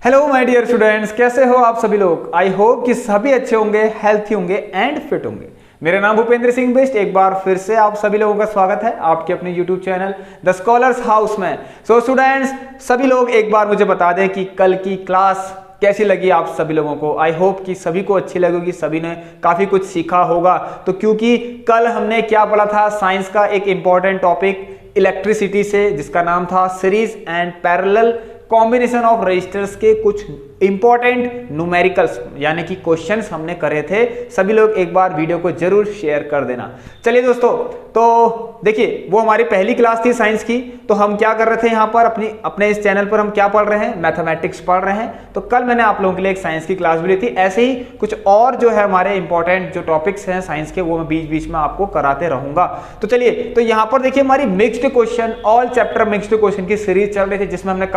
Hello my dear students, कैसे हो आप सभी लोग। आई होप कि सभी अच्छे होंगे, हेल्थी होंगे एंड फिट होंगे। मेरा नाम भूपेंद्र सिंह बेस्ट। एक बार फिर से आप सभी लोगों का स्वागत है आपके अपने YouTube channel the scholars house में। सो स्टूडेंट्स, सभी लोग एक बार मुझे बता दें कि कल की क्लास कैसी लगी आप सभी लोगों को। आई होप कि सभी को अच्छी लगेगी, सभी ने काफ़ी कुछ सीखा होगा। तो क्योंकि कल हमने क्या पढ़ा था, साइंस का एक इंपॉर्टेंट टॉपिक इलेक्ट्रिसिटी से, जिसका नाम था series and parallel combination of resistors के कुछ इंपॉर्टेंट न्यूमेरिकल्स यानी कि क्वेश्चंस हमने करे थे। सभी लोग एक बार वीडियो को जरूर शेयर कर देना। चलिए दोस्तों, तो देखिए वो हमारी पहली क्लास थी साइंस की। तो हम क्या कर रहे थे यहाँ पर अपने इस चैनल पर हम क्या पढ़ रहे हैं, मैथमेटिक्स पढ़ रहे हैं। तो कल मैंने आप लोगों के लिए एक साइंस की क्लास भी ली थी। ऐसे ही कुछ और जो है हमारे इंपॉर्टेंट जो टॉपिक्स हैं साइंस के, वो मैं बीच बीच में आपको कराते रहूंगा। तो चलिए, तो यहाँ पर देखिए हमारी mixed question, all chapter mixed question की सीरीज चल रही थी, जिसमें हमने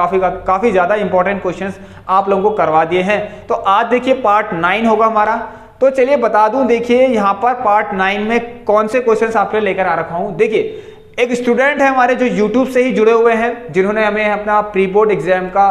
काफी ज्यादा इंपॉर्टेंट क्वेश्चन आप लोगों को करवा दिए हैं। तो आज देखिए पार्ट 9 होगा हमारा। तो चलिए बता दूं, देखिए यहाँ पर पार्ट 9 में कौन से क्वेश्चंस आपके लिए लेकर आ रखा हूं। देखिए एक स्टूडेंट है हमारे जो यूट्यूब से ही जुड़े हुए हैं, जिन्होंने हमें अपना प्री बोर्ड एग्जाम का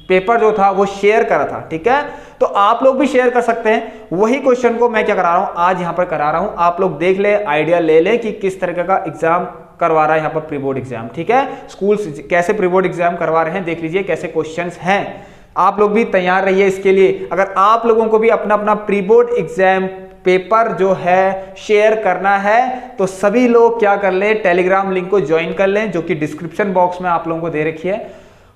पेपर जो था वो शेयर करा था। ठीक है, तो आप लोग भी शेयर कर सकते हैं। वही क्वेश्चन को मैं क्या करा रहा हूं, आज यहाँ पर करा रहा हूं। आप लोग देख ले, आइडिया ले ले कि किस तरह का एग्जाम करवा रहा है यहाँ पर प्री बोर्ड एग्जाम। ठीक है, स्कूल कैसे प्री बोर्ड एग्जाम करवा रहे हैं, देख लीजिए कैसे क्वेश्चंस हैं। आप लोग भी तैयार रहिए इसके लिए। अगर आप लोगों को भी अपना अपना प्री बोर्ड एग्जाम पेपर जो है शेयर करना है, तो सभी लोग क्या कर ले, टेलीग्राम लिंक को ज्वाइन कर लें, जो कि डिस्क्रिप्शन बॉक्स में आप लोगों को दे रखी है।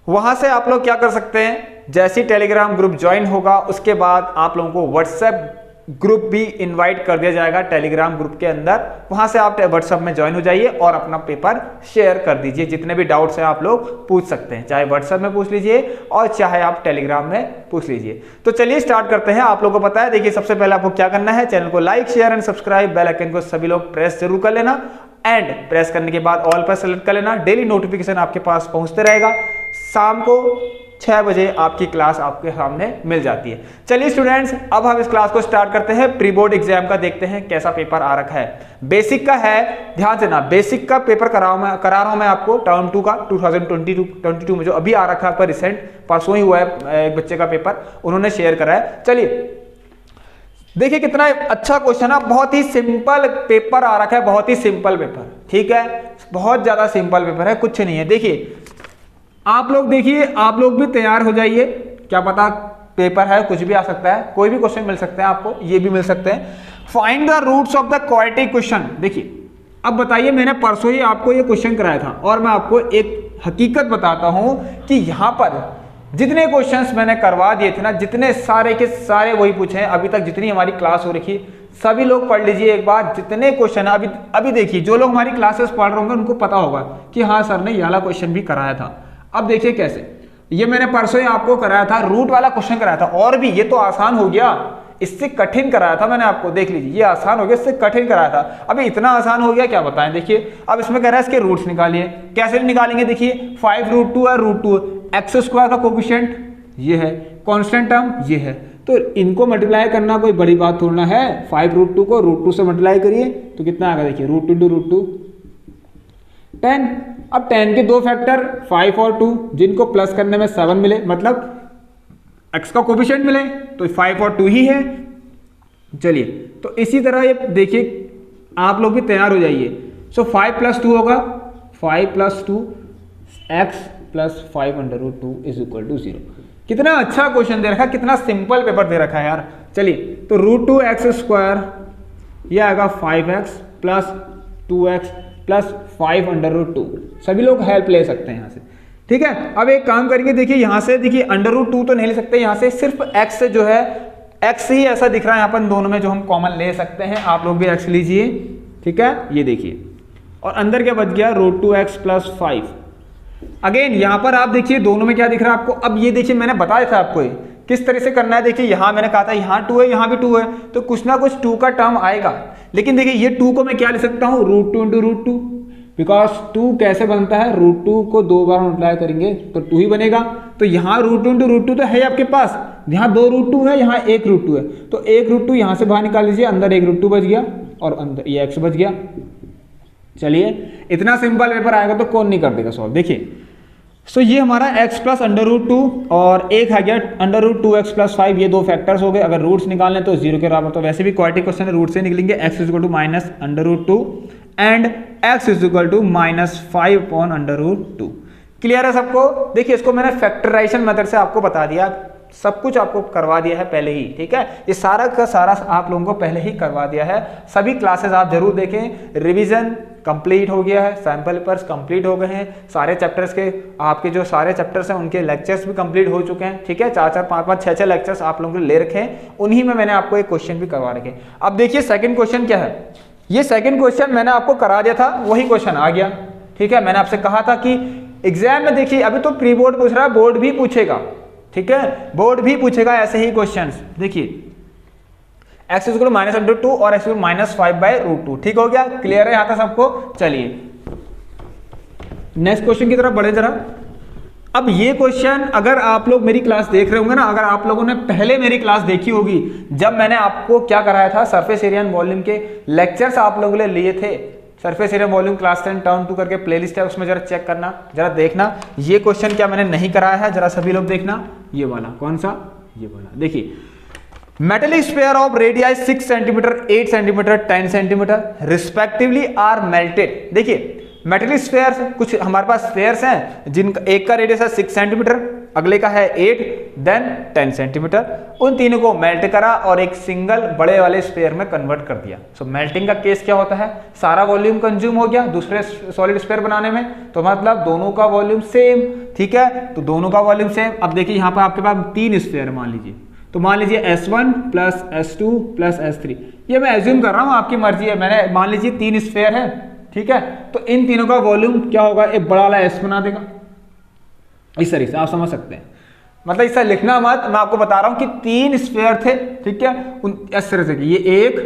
वहां से आप लोग क्या कर सकते हैं, जैसे ही टेलीग्राम ग्रुप ज्वाइन होगा उसके बाद आप लोगों को व्हाट्सएप ग्रुप भी इनवाइट कर दिया जाएगा टेलीग्राम ग्रुप के अंदर। वहां से आप व्हाट्सएप में ज्वाइन हो जाइए और अपना पेपर शेयर कर दीजिए। जितने भी डाउट्स हैं आप लोग पूछ सकते हैं, चाहे व्हाट्सएप में पूछ लीजिए और चाहे आप टेलीग्राम में पूछ लीजिए। तो चलिए स्टार्ट करते हैं। आप लोगों को पता है, देखिए सबसे पहले आपको क्या करना है, चैनल को like share and subscribe, bell icon को सभी लोग प्रेस जरूर कर लेना एंड प्रेस करने के बाद ऑल पर सेलेक्ट कर लेना। डेली नोटिफिकेशन आपके पास पहुंचते रहेगा। शाम को 6 बजे आपकी क्लास आपके सामने मिल जाती है। चलिए स्टूडेंट्स, अब हम इस क्लास को स्टार्ट करते हैं। प्री बोर्ड एग्जाम का देखते हैं कैसा पेपर आ रखा है। बेसिक का है, ध्यान से ना, बेसिक का पेपर करा रहा हूं मैं आपको टर्म 2 का 2022 में जो अभी आ रखा है, पर रिसेंट परसों ही हुआ है एक बच्चे का पेपर, उन्होंने शेयर करा है। चलिए देखिए कितना अच्छा क्वेश्चन है, बहुत ही सिंपल पेपर आ रखा है, बहुत ही सिंपल पेपर। ठीक है, बहुत ज्यादा सिंपल पेपर है, कुछ नहीं है। देखिए आप लोग देखिए, आप लोग भी तैयार हो जाइए। क्या पता पेपर है, कुछ भी आ सकता है, कोई भी क्वेश्चन मिल सकते हैं आपको, ये भी मिल सकते हैं। Find the roots of the quadratic question. देखिए अब बताइए, मैंने परसों ही आपको ये क्वेश्चन कराया था और मैं आपको एक हकीकत बताता हूं कि यहां पर जितने क्वेश्चंस मैंने करवा दिए थे ना, जितने सारे के सारे वही पूछे हैं। अभी तक जितनी हमारी क्लास हो रखी, सभी लोग पढ़ लीजिए एक बार। जितने क्वेश्चन है अभी देखिए, जो लोग हमारी क्लासेस पढ़ रहे होंगे उनको पता होगा कि हाँ सर ने ये वाला क्वेश्चन भी कराया था। अब देखिए कैसे, ये मैंने परसों ही आपको कराया था, रूट वाला क्वेश्चन कराया था। और भी ये तो आसान हो गया, इससे कठिन कराया था मैंने आपको। देख लीजिए, ये आसान हो गया, इससे कठिन कराया था। अभी इतना आसान हो गया क्या बताएं। देखिए अब इसमें कह रहा है इसके रूट्स निकालिए। कैसे निकालेंगे, देखिए 5√2 है, √2 एक्स स्क्वायर का कोफिशिएंट ये है, कांस्टेंट टर्म ये है, तो इनको मल्टीप्लाई करना कोई बड़ी बात थोड़ा है। 5√2 को √2 से मल्टीप्लाई करिए तो कितना आएगा, देखिए √2 10। अब 10 के दो फैक्टर 5 और 2, जिनको प्लस करने में 7 मिले, मतलब x का कोफिशिएंट मिले, तो 5 और 2 ही है। चलिए तो इसी तरह ये देखिए, आप लोग भी तैयार हो जाइए। सो 5 + 2 होगा, 5 + 2 x + 5√2 = 0। कितना अच्छा क्वेश्चन दे रखा है, कितना सिंपल पेपर दे रखा है यार। चलिए तो √2x² ये आएगा 5x + 2x + 5√2। सभी लोग हेल्प ले सकते हैं यहाँ से। ठीक है, अब एक काम करेंगे, देखिए यहाँ से देखिए √2 तो नहीं ले सकते, यहाँ से सिर्फ x से जो है, x ही ऐसा दिख रहा है यहाँ पर दोनों में, जो हम कॉमन ले सकते हैं। आप लोग भी x लीजिए। ठीक है, ये देखिए, और अंदर क्या बच गया, √2x + 5। अगेन यहाँ पर आप देखिए दोनों में क्या दिख रहा है आपको। अब ये देखिए मैंने बताया था आपको किस तरह से करना है। देखिए यहाँ मैंने कहा था यहाँ 2 है, यहाँ भी 2 है, तो कुछ ना कुछ 2 का टर्म आएगा। लेकिन देखिए ये 2 को मैं क्या ले सकता हूँ, √2 × √2, बिकॉज 2 कैसे बनता है, √2 को 2 बार मल्टीप्लाई करेंगे तो 2 ही बनेगा। तो यहाँ √2 × √2 तो है आपके पास, यहाँ 2 √2 है, यहाँ 1 √2 है, तो 1 √2 यहाँ से बाहर निकाल लीजिए, अंदर 1 √2 बच गया और अंदर ये x बच गया। चलिए इतना सिंपल पेपर आएगा तो कौन नहीं कर देगा सॉल्व। देखिए सो ये हमारा x प्लस अंडर रूट 2 और एक आ गया अंडर रूट 2x प्लस 5, ये दो फैक्टर्स हो गए। अगर रूट्स निकालने तो 0 के बराबर, तो वैसे भी क्वाड्रेटिक क्वेश्चन रूट से निकलेंगे। x is equal to minus under root 2 and x is equal to minus 5 upon under root 2। Clear है सबको? देखिए इसको मैंने फैक्टराइजेशन मेथड से आपको बता दिया, सब कुछ आपको करवा दिया है पहले ही, ठीक है। ये सारा का सारा आप लोगों को पहले ही करवा दिया है। सभी क्लासेस आप जरूर देखें। रिवीजन कंप्लीट हो गया है, सैंपल पेपर्स कंप्लीट हो गए हैं, सारे चैप्टर्स के आपके जो सारे चैप्टर्स हैं उनके लेक्चर्स भी कंप्लीट हो चुके हैं, ठीक है। 4-4, 5-5, 6-6 लेक्चर्स आप लोगों ने ले रखे हैं, उन्हीं में मैंने आपको एक क्वेश्चन भी करवा रखे। अब देखिए सेकंड क्वेश्चन क्या है। ये सेकंड क्वेश्चन मैंने आपको करा दिया था, वही क्वेश्चन आ गया, ठीक है। मैंने आपसे कहा था कि एग्जाम में देखिए अभी तो प्री बोर्ड पूछ रहा है, बोर्ड भी पूछेगा, ठीक है। बोर्ड भी पूछेगा ऐसे ही क्वेश्चंस। देखिए x is equal to minus under 2 और x is minus 5 by root 2, ठीक हो गया? क्लियर है यहाँ तक सबको? चलिए नेक्स्ट क्वेश्चन की तरफ बढ़े जरा। अब ये क्वेश्चन अगर आप लोग मेरी क्लास देख रहे होंगे ना, अगर आप लोगों ने पहले मेरी क्लास देखी होगी जब मैंने आपको क्या कराया था, सरफेस एरिया एंड वॉल्यूम के लेक्चर्स आप लोगों ने लिए थे, surface area volume class 10 term 2 करके प्लेलिस्ट है, उसमें जरा चेक करना, जरा देखना ये क्वेश्चन क्या मैंने नहीं कराया है, जरा सभी लोग देखना। ये वाला कौन सा? ये वाला देखिए, metallic sphere of radius 6 centimetre, 8 centimetre, 10 centimetre respectively are melted. देखिए मेटेलिक स्फीयर्स, कुछ हमारे पास स्फीयर्स हैं जिनका एक का रेडियस है 6 सेंटीमीटर, अगले का है 8, देन 10 सेंटीमीटर। उन तीनों को मेल्ट करा और एक सिंगल बड़े वाले स्फीयर में कन्वर्ट कर दिया। सो मेल्टिंग का केस क्या होता है, सारा वॉल्यूम कंज्यूम हो गया दूसरे सॉलिड स्फीयर बनाने में, तो मतलब दोनों का वॉल्यूम सेम, ठीक है। तो दोनों का वॉल्यूम सेम। अब देखिए यहाँ पर आपके पास 3 स्फीयर मान लीजिए, तो मान लीजिए S1 plus S2 plus S3, ये मैं एज्यूम कर रहा हूँ, आपकी मर्जी है। मैंने मान लीजिए 3 स्फीयर है, ठीक है। तो इन तीनों का वॉल्यूम क्या होगा, एक बड़ा वाला S बना देगा, इस तरीके से आप समझ सकते हैं। मतलब इससे लिखना मत, मैं आपको बता रहा हूं कि 3 स्फीयर थे, ठीक है। इस तरह से ये 1,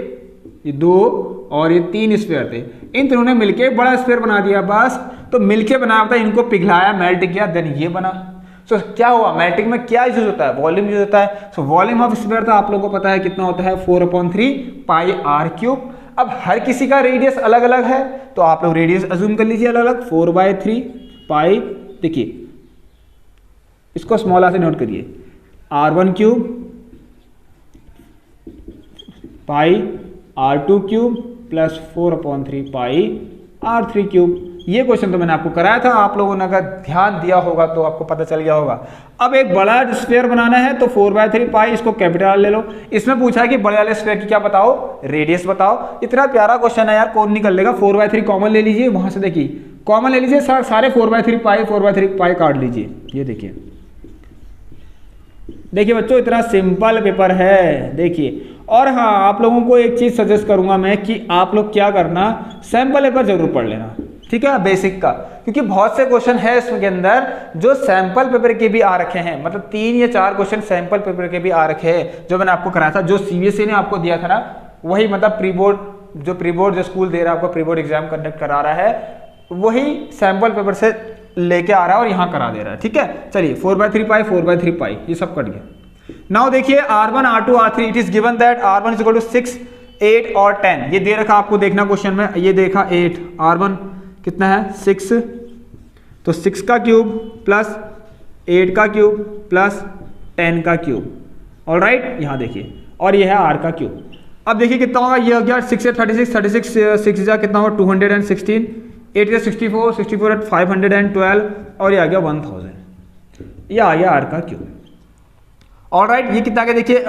ये 2 और ये 3 स्फीयर थे, इन तीनों ने मिलके एक बड़ा स्फीयर बना दिया बस। तो मिलके बनाया था, इनको पिघलाया, मेल्ट किया, देन ये बना। सो क्या हुआ, मेल्टिंग में क्या यूज होता है, वॉल्यूम यूज होता है। सो वॉल्यूम ऑफ स्फीयर तो आप लोगों को पता है कितना होता है, 4/3 पाई r क्यूब। अब हर किसी का रेडियस अलग अलग है, तो आप लोग रेडियस अज्यूम कर लीजिए अलग अलग, 4/3 पाई, देखिए इसको स्मॉल आर से नोट करिए, r1 क्यूब पाई r2 क्यूब प्लस 4/3 पाई r3 क्यूब। ये क्वेश्चन तो मैंने आपको कराया था, आप लोगों ने अगर ध्यान दिया होगा तो आपको पता चल गया होगा। अब एक बड़ा स्फीयर बनाना है तो 4/3 पाई, इसको कैपिटल ले लो। इसमें पूछा है कि बड़े वाले स्फीयर की क्या बताओ, रेडियस बताओ। इतना प्यारा क्वेश्चन है यार, कौन निकल लेगा। 4/3 कॉमन ले लीजिए, वहां से देखिए कॉमन ले लीजिए, सारे 4/3 पाई काट लीजिए। ये देखिए देखिए बच्चों, इतना सिंपल पेपर है, देखिए। और हाँ, आप लोगों को एक चीज सजेस्ट करूंगा मैं कि आप लोग क्या करना, सैंपल पेपर जरूर पढ़ लेना, ठीक है, बेसिक का। क्योंकि बहुत से क्वेश्चन है इसके अंदर जो सैंपल पेपर के भी आ रखे हैं, मतलब 3 या 4 क्वेश्चन सैंपल पेपर के भी आ रखे हैं, जो मैंने आपको कराया था, जो सीबीएसई ने आपको दिया था ना, वही मतलब प्री बोर्ड जो स्कूल दे रहा है आपको, प्री बोर्ड एग्जाम कंडक्ट करा रहा है, वही सैंपल पेपर से लेके आ रहा है और यहाँ करा दे रहा है, ठीक है। चलिए 4/3 पाई ये सब कट गया। नाउ देखिए R1, R2, R3, it is given that R1 is equal to 6, 8 और 10। ये दे रखा आपको, देखना क्वेश्चन में, ये देखा 8, R1 कितना है 6, तो 6 का क्यूब प्लस 8 का क्यूब प्लस 10 का क्यूब, ऑलराइट। यहाँ देखिए, और ये है R का क्यूब। अब देखिए कितना होगा, ये हो गया 6 या 36, 6 जा कितना होगा 216, 8 या 64, 64 at 512 और ये आ गया 1000, ये आ गया R का क्यूब, ऑलराइट। ये कितना आ गया देखिए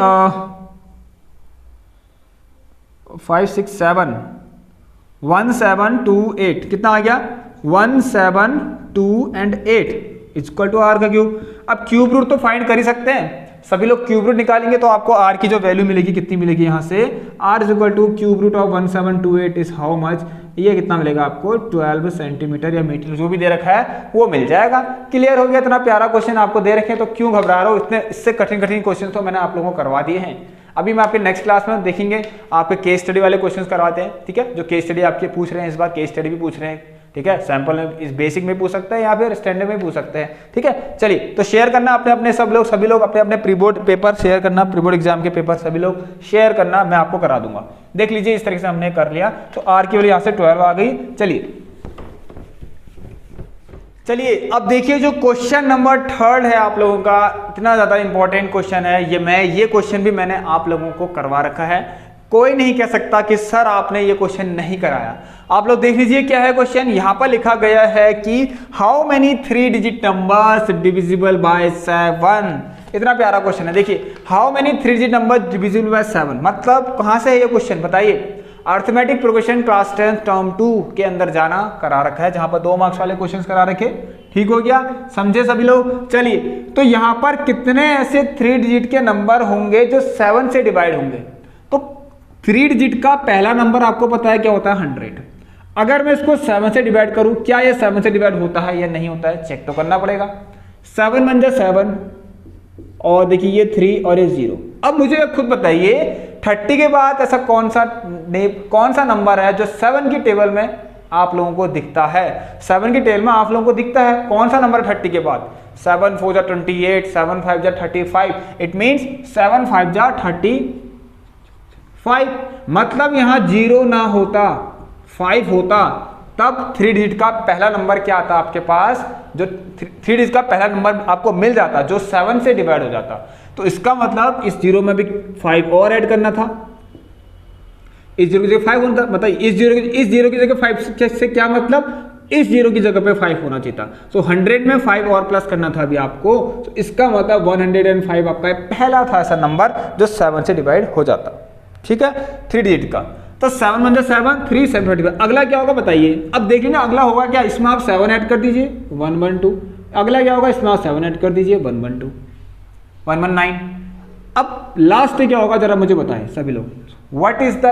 5, 6, 7, 1728, कितना आ गया 172 and 8 इक्वल टू R का क्यूब। अब क्यूब रूट तो फाइंड कर ही सकते हैं, सभी लोग क्यूब रूट निकालेंगे तो आपको R की जो वैल्यू मिलेगी कितनी मिलेगी, यहाँ से R is equal to cube root of 1728 is how much, ये कितना मिलेगा आपको 12 सेंटीमीटर या मीटर, जो भी दे रखा है वो मिल जाएगा। क्लियर हो गया, इतना प्यारा क्वेश्चन आपको दे रखे हैं तो क्यों घबरा रहे हो, इतने इससे कठिन क्वेश्चन तो मैंने आप लोगों को करवा दिए हैं। अभी मैं आपके नेक्स्ट क्लास में देखेंगे, आपके केस स्टडी वाले क्वेश्चंस करवाते हैं, ठीक है। जो केस स्टडी आपके पूछ रहे हैं, इस बार केस स्टडी भी पूछ रहे हैं, ठीक है। सैंपल में इस बेसिक में पूछ सकते हैं या फिर स्टैंडर्ड में पूछ सकते हैं, ठीक है। चलिए, तो शेयर करना अपने सभी लोग अपने प्री बोर्ड पेपर शेयर करना, प्री बोर्ड एग्जाम के पेपर सभी लोग शेयर करना, मैं आपको करा दूंगा। देख लीजिए इस तरीके से हमने कर लिया, तो R की वैल्यू यहाँ से 12 आ गई। चलिए अब देखिए जो क्वेश्चन नंबर 3 है आप लोगों का, इतना ज़्यादा इंपॉर्टेंट क्वेश्चन है ये क्वेश्चन भी मैंने आप लोगों को करवा रखा है। कोई नहीं कह सकता कि सर आपने ये क्वेश्चन नहीं कराया। आप लोग देख लीजिए क्या है क्वेश्चन। यहाँ पर लिखा गया है कि how many 3 digit numbers divisible by 7। इतना प्यारा क्वेश्चन है। देखिए how many 3 digit number divisible by 7, मतलब कहाँ से है ये क्वेश्चन बताइए। अर्थमेटिक प्रोग्रेशन क्लास 10 टर्म 2 के अंदर जाना करा रखा है, जहां पर 2 मार्क्स वाले क्वेश्चंस करा रखे। ठीक हो गया, समझे सभी लोग। चलिए तो यहां पर कितने ऐसे 3 डिजिट के नंबर होंगे जो 7 से डिवाइड होंगे। तो 3 डिजिट का पहला नंबर आपको पता है क्या होता है, 100। अगर मैं इसको 7 से डिवाइड करूं, क्या ये 7 से डिवाइड होता है या नहीं होता है, चेक तो करना पड़ेगा। 7 बन जाए 7, और देखिए ये 3 और ये 0। अब मुझे खुद बताइए 30 के बाद ऐसा कौन सा नंबर है जो 7 की टेबल में आप लोगों को दिखता है। 7 की टेबल में आप लोगों को दिखता है कौन सा नंबर 30 के बाद। 7 4 जा 28, 7 5 जा 35। इट मीन्स 7 5 जा 35। मतलब यहां 0 ना होता, 5 होता, तब 3 डिजिट का पहला नंबर क्या आता आपके पास, जो 3 डिजिट का पहला नंबर आपको मिल जाता जो 7 से डिवाइड हो जाता। तो इसका मतलब इस 0 में भी 5 और ऐड करना था, इस 0 की जगह 5 होना था। बताइए इस 0 की जगह 5 से क्या मतलब, इस 0 की जगह पे 5 होना चाहिए था। सो 100 में 5 और प्लस करना था अभी आपको। तो इसका मतलब 105 आपका पहला था ऐसा नंबर जो 7 से डिवाइड हो जाता। ठीक है, 3 डिजिट का। तो 7 बन जाए 7, 3 7 35। अगला क्या होगा बताइए। अब देख लीजिए अगला होगा क्या, इसमें आप 7 ऐड कर दीजिए 112। अगला क्या होगा, इसमें आप 7 ऐड कर दीजिए 112 119। अब लास्ट क्या होगा जरा मुझे बताएं सभी लोग, what is the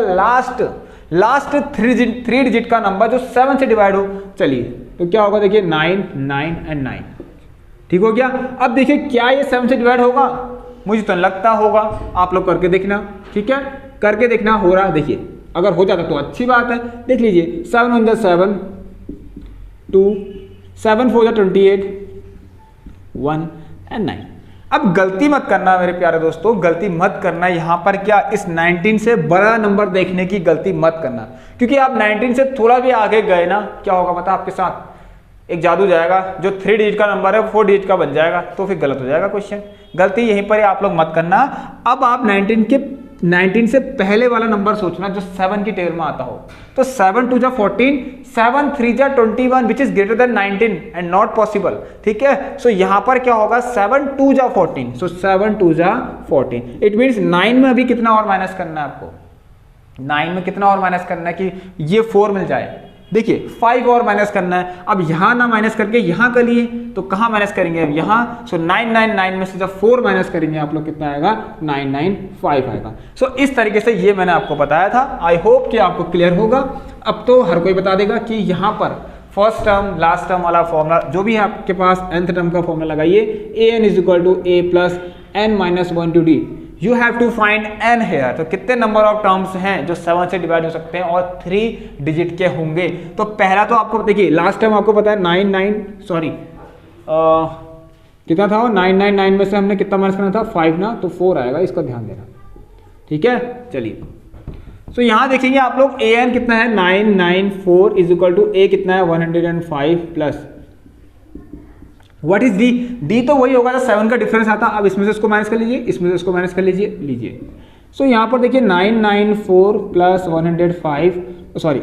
last 3 digit का नंबर जो 7 से डिवाइड हो। चलिए तो क्या होगा, देखिए 9 9 एंड 9। ठीक हो गया। अब देखिए क्या ये 7 से डिवाइड होगा, मुझे तो लगता होगा। आप लोग करके देखना, ठीक है, करके देखना हो रहा है। देखिए अगर हो जाता तो अच्छी बात है। देख लीजिए 7 1 7 2, 7 4 28, 1 एंड 9। अब गलती मत करना मेरे प्यारे दोस्तों, गलती मत करना यहाँ पर क्या, इस 19 से बड़ा नंबर देखने की गलती मत करना। क्योंकि आप 19 से थोड़ा भी आगे गए ना, क्या होगा पता आपके साथ, एक जादू जाएगा, जो 3 डिजिट का नंबर है 4 डिजिट का बन जाएगा, तो फिर गलत हो जाएगा क्वेश्चन। गलती यहीं पर आप लोग मत करना। अब आप 19 से पहले वाला नंबर सोचना जो 7 की टेबल में आता हो। तो 7 2 जा 14, 7 3 जा 21 which is greater than 19 and not possible. ठीक है, सो यहां पर क्या होगा, 7 2 जा 14, सो 7 2 जा 14। इट मीन्स 9 में अभी कितना और माइनस करना है आपको, 9 में कितना और माइनस करना है कि ये 4 मिल जाए। देखिए 5 और माइनस करना है। अब यहां ना माइनस करके यहां कर लिए तो कहां माइनस करेंगे अब यहां। सो 9 में से जब 4 माइनस करेंगे आप लोग कितना आएगा, 995 आएगा। सो इस तरीके से ये मैंने आपको बताया था। आई होप कि आपको क्लियर होगा। अब तो हर कोई बता देगा कि यहां पर फर्स्ट टर्म लास्ट टर्म वाला फॉर्मूला जो भी है आपके पास, nth टर्म का फॉर्मूला लगाइए, an = a + n - 1 to d। You have to find n here. तो कितने नंबर ऑफ टर्म्स हैं जो 7 से डिवाइड हो सकते हैं और 3 डिजिट के होंगे। तो पहला तो आपको देखिए लास्ट टाइम आपको पता है कितना था, 999 में से हमने कितना माइनस करना था, 5 ना, तो 4 आएगा, इसका ध्यान देना। ठीक है, चलिए तो यहां देखेंगे आप लोग an कितना है, 994 = a कितना है, 105 plus what is D. D तो वही होगा जो 7 का डिफरेंस आता। अब इसमें से इसको माइनस कर लीजिए, इसमें से इसको माइनस कर लीजिए। सो यहाँ पर देखिए 994 + 105, सॉरी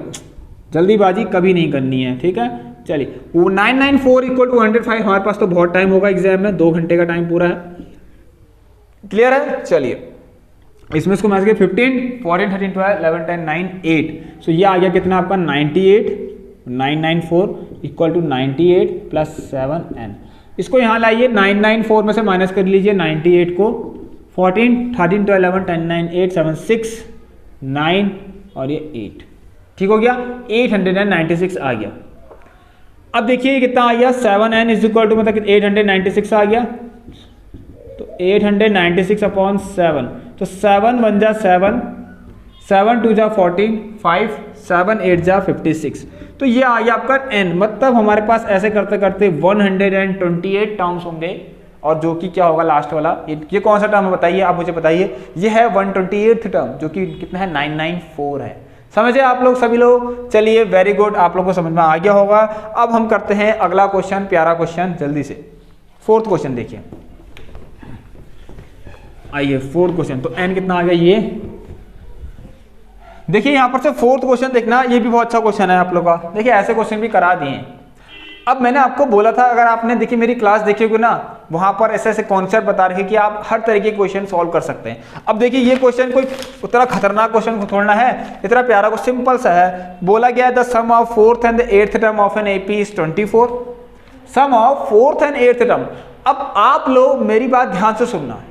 जल्दीबाजी कभी नहीं करनी है। ठीक है, चलिए 994 = 105। हमारे पास तो बहुत टाइम होगा एग्जाम में, 2 घंटे का टाइम पूरा है। क्लियर है, चलिए इसमें इसको माइनस किया 15 14 13 12 11 10 9 8। सो ये आ गया कितना आपका 98, 994 = 98 + 7n। इसको यहाँ लाइए, 994 में से माइनस कर लीजिए 98 को, 14 13 12 11 10 9 8 7 6 9 और ये 8। ठीक हो गया, 896 आ गया। अब देखिए कितना आ गया, 7n = मतलब 896 आ गया। तो 896/7, तो 7 1 जा 7, 7 2 जा 14, 5 7 8 जा 56। तो ये आ गया आपका n। मतलब हमारे पास ऐसे करते करते 128 टर्म्स होंगे। और जो कि क्या होगा लास्ट वाला, ये कौन सा टर्म है बताइए, आप मुझे बताइए। ये है 128th टर्म जो कि कितना है, 994 है। समझे आप लोग सभी लोग? चलिए वेरी गुड, आप लोग को समझ में आ गया होगा। अब हम करते हैं अगला क्वेश्चन, प्यारा क्वेश्चन, जल्दी से। फोर्थ क्वेश्चन देखिए, आइए फोर्थ क्वेश्चन। तो n कितना आ गया ये देखिए, यहां पर से फोर्थ क्वेश्चन देखना, ये भी बहुत अच्छा क्वेश्चन है आप लोग का। देखिए ऐसे क्वेश्चन भी करा दिए हैं। अब मैंने आपको बोला था, अगर आपने देखिए मेरी क्लास देखी होगी ना, वहां पर ऐसे ऐसे कॉन्सेप्ट बता रखे कि आप हर तरीके के क्वेश्चन सॉल्व कर सकते हैं। अब देखिए ये क्वेश्चन कोई उतना खतरनाक क्वेश्चन थोड़ा है, इतना प्यारा को सिंपल सा है। बोला गया the sum of fourth and the eighth term of an AP is 24। Sum of fourth and eighth term. अब आप लोग मेरी बात ध्यान से सुनना,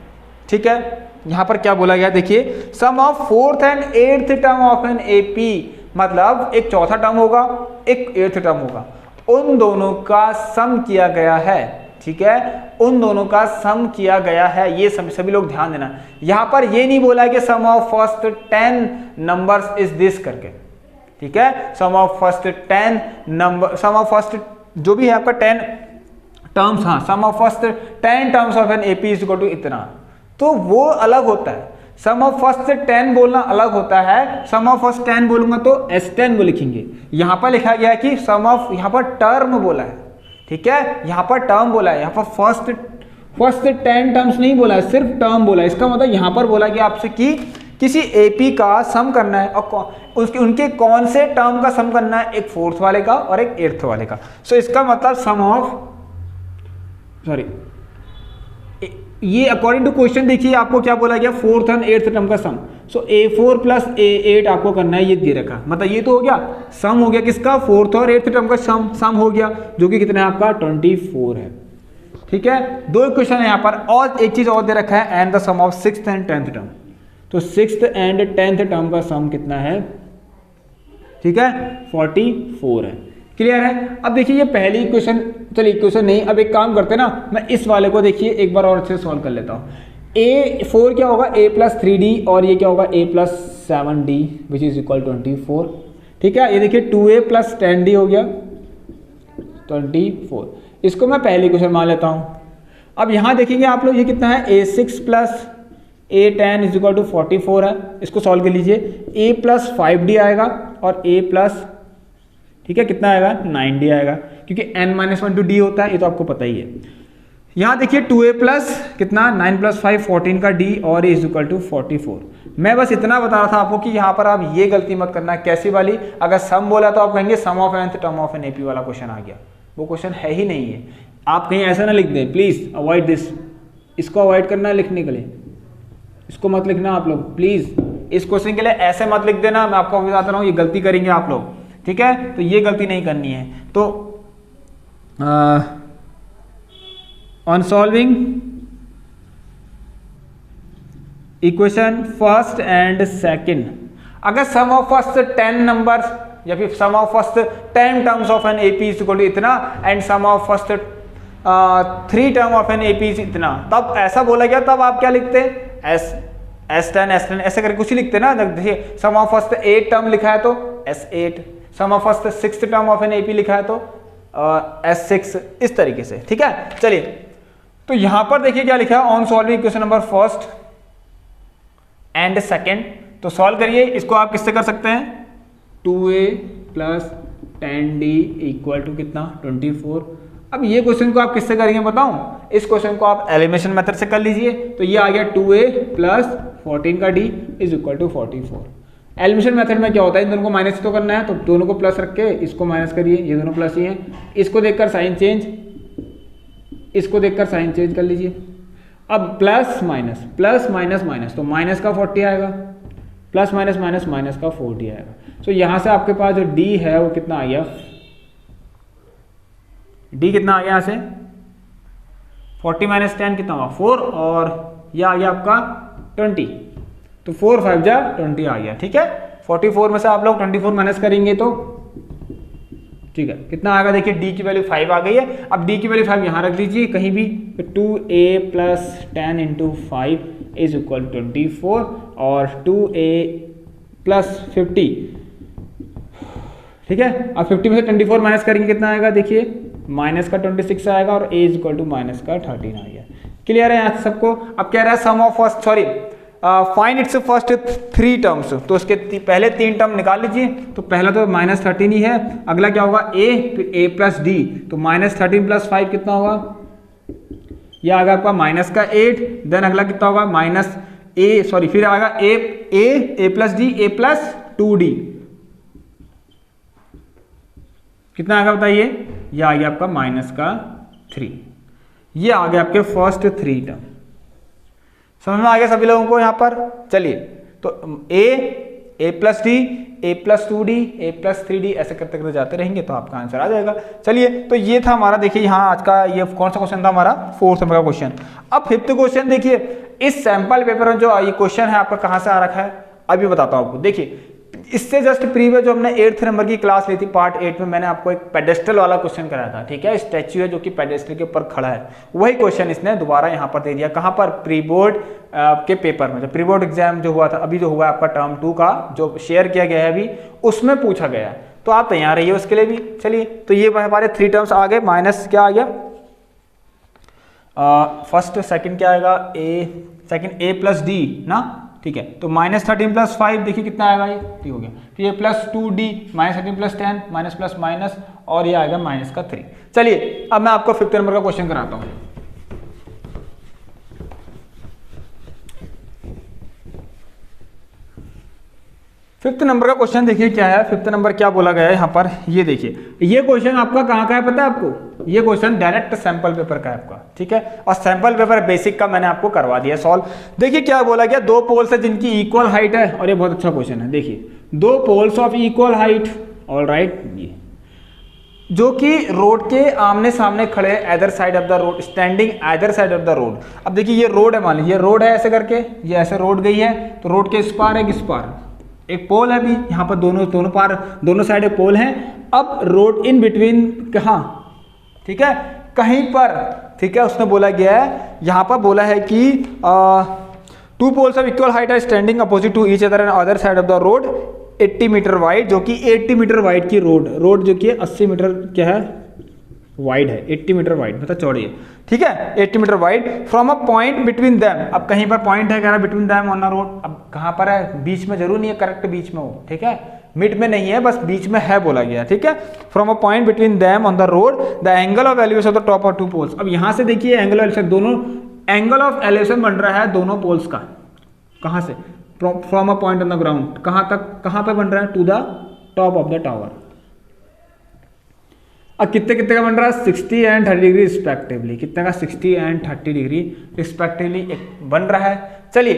ठीक है? यहां पर क्या बोला गया देखिए, sum of fourth and eighth term of an AP, मतलब एक चौथा टर्म होगा, एक एट्थ टर्म होगा, उन दोनों का सम किया गया है, ठीक है? उन दोनों का सम किया गया है, ये सभी लोग ध्यान देना। यहां पर ये नहीं बोला कि sum of first 10 numbers is this करके, ठीक है? Sum of first 10 number, sum of first जो भी है आपका 10 टर्म्स, हाँ, sum of first 10 terms of an AP is equal to इतना, तो वो अलग होता है। सम ऑफ फर्स्ट 10 बोलना अलग होता है। सम ऑफ फर्स्ट 10 बोलूंगा तो S10 वो लिखेंगे। यहां पर लिखा गया है कि सम ऑफ, यहां पर टर्म बोला है, ठीक है? यहां पर टर्म बोला है, यहां पर फर्स्ट 10 टर्म्स नहीं बोला है, सिर्फ टर्म बोला है। इसका मतलब यहां पर बोला गया आपसे कि किसी एपी का सम करना है और उनके कौन से टर्म का सम करना है, एक फोर्थ वाले का और एक एट्थ वाले का। सो इसका मतलब सम ऑफ, सॉरी, ये अकॉर्डिंग टू क्वेश्चन देखिए आपको क्या बोला गया, फोर्थ एंड एट्थ टर्म का सम। सो A4 प्लस A8 आपको करना है, ये दे रखा, मतलब ये तो हो गया सम हो गया किसका, फोर्थ और एट्थ टर्म का सम हो गया, जो कि कितना है आपका 24 है, ठीक है? दो क्वेश्चन है यहाँ पर, और एक चीज और दे रखा है, and the sum of sixth and 10th term. तो सिक्स्थ एंड 10th टर्म का सम कितना है, ठीक है? 44 है। क्लियर है? अब देखिए ये पहली क्वेश्चन, चलिए क्वेश्चन नहीं, अब एक काम करते हैं ना, मैं इस वाले को देखिए एक बार और अच्छे से सॉल्व कर लेता हूँ। A4 क्या होगा, A प्लस 3D, और ये क्या होगा, A plus 7D which is equal 24, ठीक है? ये देखिए 2A प्लस 10D हो गया 24। इसको मैं पहली क्वेश्चन मान लेता हूँ। अब यहाँ देखेंगे आप लोग, ये कितना है, A6 plus A10 is equal to 44 है। इसको सॉल्व कर लीजिए। A प्लस 5D आएगा और A प्लस, ठीक है, कितना आएगा, 9D आएगा, क्योंकि n-1 to d होता है, ये तो आपको पता ही है। यहाँ देखिए 2A प्लस कितना, 9 प्लस 5 14 का d, और इज इक्वल टू 44। मैं बस इतना बता रहा था आपको कि यहाँ पर आप ये गलती मत करना। कैसी वाली? अगर सम बोला तो आप कहेंगे sum of nth term of an AP वाला क्वेश्चन आ गया, वो क्वेश्चन है ही नहीं है। आप कहीं ऐसा ना लिख दें, प्लीज अवॉइड दिस। इसको अवॉइड करना है लिखने के लिए, इसको मत लिखना आप लोग प्लीज। इस क्वेश्चन के लिए ऐसे मत लिख देना, मैं आपको बताता रहा हूँ, ये गलती करेंगे आप लोग, ठीक है? तो ये गलती नहीं करनी है। तो on solving equation first and second, अगर सम ऑफ फर्स्ट 10 नंबर्स या फिर sum of first 10 terms of an AP is equal to इतना, and sum of first 3 term of an AP is इतना, तब ऐसा बोला गया, तब आप क्या लिखते हैं, S10 ऐसे करके कुछ ही लिखते ना। देखिए सम ऑफ फर्स्ट 8 टर्म लिखा है तो S8, sum of first 6th term of an AP लिखा है तो S6, इस तरीके से, ठीक है? चलिए, तो यहां पर देखिए क्या लिखा है, on solving question number first and second. तो सॉल्व करिए, इसको आप किससे कर सकते हैं, 2A plus 10D equal to कितना, 24। अब ये क्वेश्चन को आप किससे करेंगे बताऊं, इस क्वेश्चन को आप एलिमिनेशन मेथड से कर लीजिए। तो ये आ गया 2A प्लस 14 का D is equal to 44। Elimination method में क्या होता है, इन दोनों को माइनस तो करना है, तो दोनों को प्लस रख के इसको माइनस करिए, ये दोनों प्लस ही हैं। इसको देखकर साइन चेंज, इसको देखकर साइन चेंज कर लीजिए। अब plus minus, plus minus minus, तो माइनस का 40 आएगा, प्लस माइनस माइनस माइनस का 40 आएगा। तो यहाँ से आपके पास जो D है वो कितना आ गया, D कितना आ गया यहाँ से, 40 माइनस 10 कितना हुआ, 4, और यह आ गया आपका 20, तो 4 5 जा 20 आ गया, ठीक है? 44 में से आप लोग 24 माइनस करेंगे तो ठीक है, कितना आएगा देखिए, D की वैल्यू 5 आ गई है। अब D की वैल्यू 5 यहाँ रख लीजिए कहीं भी, तो 2A plus 10 into 5 is equal 24, और 2A प्लस 50, ठीक है? अब 50 में से 24 माइनस करेंगे, कितना आएगा देखिए, माइनस का 26 आएगा, और A is equal to minus का 13 आ गया। क्लियर है यहाँ से सबको? अब कह रहा है sum of first, sorry find its first 3 terms, तो उसके पहले 3 टर्म निकाल लीजिए। तो पहला तो -13 ही है, अगला क्या होगा a, फिर a प्लस डी, तो -13 प्लस 5 कितना होगा, यह आएगा आपका -8, देन अगला कितना होगा फिर आएगा a plus D, a plus 2d, कितना आएगा बताइए, यह आ गया आपका -3। ये आ गया आपके फर्स्ट 3 टर्म। समझ में आ गया सभी लोगों को यहाँ पर। चलिए, तो a plus D, a plus 2d, a plus 3d ऐसे करते करते जाते रहेंगे तो आपका आंसर आ जाएगा। चलिए, तो ये था हमारा, देखिए यहाँ आज का ये कौन सा क्वेश्चन था हमारा, 4th नंबर का क्वेश्चन। अब 5th क्वेश्चन देखिए, इस सैंपल पेपर में जो ये क्वेश्चन है आपका कहाँ से आ रखा है, अभी बताता हूँ आपको। देखिए, इससे जस्ट प्रीवियस जो हमने 8th नंबर की क्लास ली थी, पार्ट 8 में मैंने आपको एक पेडेस्टल वाला क्वेश्चन कराया था, ठीक है। स्टैच्यू है जो कि पेडेस्टल के ऊपर खड़ा है, वही क्वेश्चन इसने दोबारा यहाँ पर दे दिया। कहाँ पर, प्री बोर्ड के पेपर में, जो प्री बोर्ड एग्जाम जो हुआ था, अभी जो हुआ आपका टर्म 2 का जो शेयर किया गया है अभी, उसमें पूछा गया है, तो आप तैयार रहिए उसके लिए भी। चलिए, तो ये हमारे 3 टर्म्स आ गए, माइनस क्या आ गया, फर्स्ट सेकंड क्या आएगा, सेकंड a प्लस डी ना, ठीक है। तो -13 प्लस 5 देखिए कितना आएगा, ये ठीक हो गया। फिर ये plus 2d, -13 plus 10, minus plus minus, और ये आएगा -3। चलिए, अब मैं आपको 5th नंबर का क्वेश्चन कराता हूँ। फिफ्थ नंबर का क्वेश्चन देखिए क्या है, 5th नंबर क्या बोला गया है यहाँ पर, ये देखिए। ये क्वेश्चन आपका कहाँ का है पता है आपको, ये क्वेश्चन डायरेक्ट सैंपल पेपर का है आपका, ठीक है। और सैंपल पेपर बेसिक का मैंने आपको करवा दिया सॉल्व। देखिए क्या बोला गया, 2 पोल्स है जिनकी इक्वल हाइट है, और ये बहुत अच्छा क्वेश्चन है। देखिए, 2 poles of equal height, all right, ये जो कि रोड के आमने सामने खड़े हैं, either side of the road, standing either side of the road. अब देखिए, ये रोड है, मान लीजिए रोड है ऐसे करके, ये ऐसे रोड गई है, तो रोड के इस पार है, किस पार, एक पोल है भी यहाँ पर, दोनों साइड एक पोल है। अब रोड इन बिटवीन कहाँ, ठीक है, कहीं पर, ठीक है, उसने बोला गया है, यहाँ पर बोला है कि 2 poles of equal height are standing opposite to each other and other side of the road 80 metre wide, जो कि 80 मीटर वाइड की रोड जो कि 80 मीटर क्या है, वाइड है, 80 मीटर वाइड मतलब चौड़ी है, ठीक है, 80 metre wide, from a point between them. अब कहीं पर पॉइंट है, कह रहा between them on the road, अब कहाँ पर है, बीच में, जरूर नहीं है करेक्ट बीच में हो, ठीक है, मिड में नहीं है, बस बीच में है बोला गया, ठीक है। From a point between them on the road, the angle of elevation of the top of 2 poles. अब यहाँ से देखिए एंगल ऑफ एलिवेशन, दोनों एंगल ऑफ एलिवेशन बन रहा है दोनों पोल्स का, कहाँ से, from a point on the ground, कहाँ तक, कहाँ पे बन रहा है, to the top of the tower. अब कितने कितने का बन रहा है, 60 एंड 30 डिग्री रिस्पेक्टिवली, कितने का, 60 एंड 30 डिग्री रिस्पेक्टिवली बन रहा है। चलिए,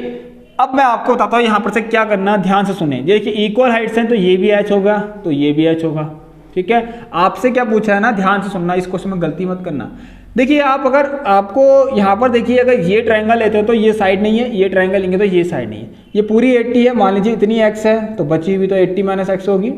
अब मैं आपको बताता हूँ यहाँ पर से क्या करना, ध्यान से सुने। देखिए, इक्वल हाइट्स हैं तो ये भी एच होगा, तो ये भी एच होगा, ठीक है। आपसे क्या पूछा है ना, ध्यान से सुनना, इस क्वेश्चन में गलती मत करना। देखिए, आप अगर आपको यहाँ पर देखिए, अगर ये ट्रायंगल लेते हो तो ये साइड नहीं है, ये ट्रायंगल लेंगे तो ये साइड नहीं है, ये पूरी 80 है, मान लीजिए इतनी एक्स है, तो बची हुई तो 80 माइनस एक्स होगी,